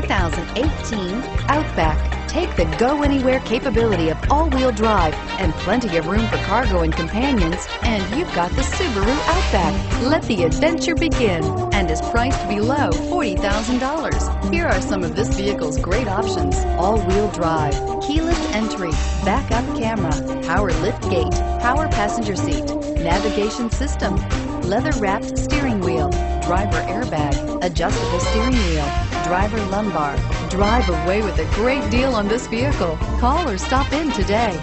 2018 Outback. Take the go-anywhere capability of all-wheel drive and plenty of room for cargo and companions, and you've got the Subaru Outback. Let the adventure begin, and is priced below $40,000. Here are some of this vehicle's great options: all-wheel drive, keyless entry, backup camera, power lift gate, power passenger seat, navigation system, leather-wrapped steering wheel, driver airbag, adjustable steering wheel, driver lumbar. Drive away with a great deal on this vehicle. Call or stop in today.